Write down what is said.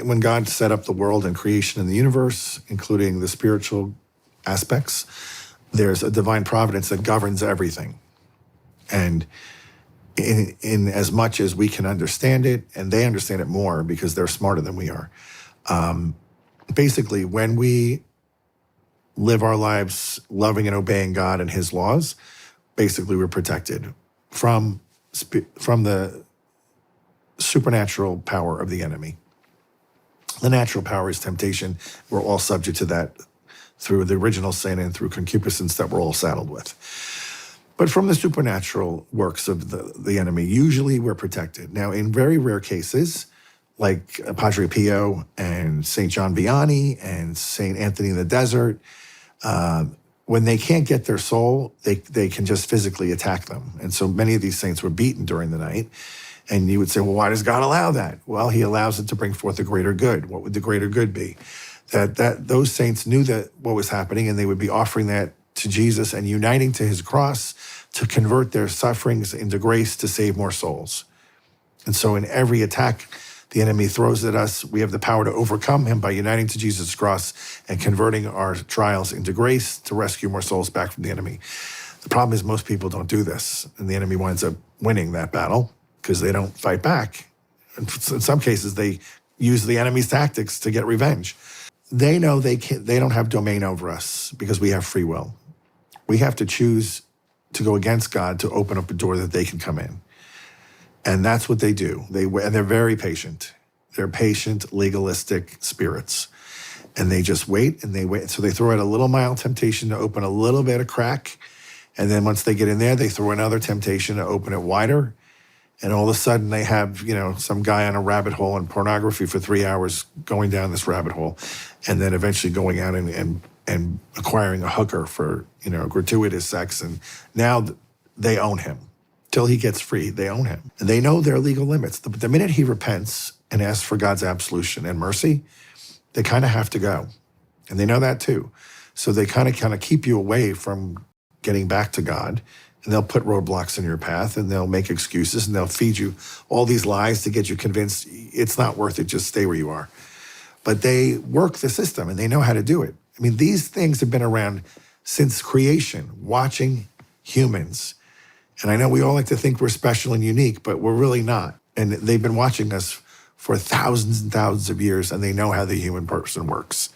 when God set up the world and creation and the universe, including the spiritual aspects, there's a divine providence that governs everything. And in as much as we can understand it, and they understand it more because they're smarter than we are, basically, when we live our lives loving and obeying God and his laws, basically we're protected from the supernatural power of the enemy. The natural power is temptation. We're all subject to that through the original sin and through concupiscence that we're all saddled with. But from the supernatural works of the enemy, usually we're protected. Now, in very rare cases, like Padre Pio and St. John Vianney and St. Anthony in the Desert, when they can't get their soul, they can just physically attack them. And so many of these saints were beaten during the night. And you would say, well, why does God allow that? Well, he allows it to bring forth a greater good. What would the greater good be? That those saints knew that what was happening, and they would be offering that to Jesus and uniting to his cross to convert their sufferings into grace to save more souls. And so in every attack the enemy throws at us, we have the power to overcome him by uniting to Jesus' cross and converting our trials into grace to rescue more souls back from the enemy. The problem is most people don't do this, and the enemy winds up winning that battle because they don't fight back. And in some cases, they use the enemy's tactics to get revenge. They know they don't have domain over us because we have free will. We have to choose to go against God to open up a door that they can come in. And that's what they do. And they're very patient. They're patient, legalistic spirits. And they just wait and they wait. So they throw out a little mild temptation to open a little bit of crack. And then once they get in there, they throw another temptation to open it wider. And all of a sudden they have, some guy on a rabbit hole in pornography for 3 hours going down this rabbit hole. And then eventually going out and acquiring a hooker for, gratuitous sex. And now they own him. Till he gets free, they own him. And they know their legal limits. The minute he repents and asks for God's absolution and mercy, they kind of have to go. And they know that too. So they kind of keep you away from getting back to God. And they'll put roadblocks in your path, and they'll make excuses, and they'll feed you all these lies to get you convinced it's not worth it, just stay where you are. But they work the system, and they know how to do it. I mean, these things have been around since creation, watching humans. And I know we all like to think we're special and unique, but we're really not. And they've been watching us for thousands and thousands of years, and they know how the human person works.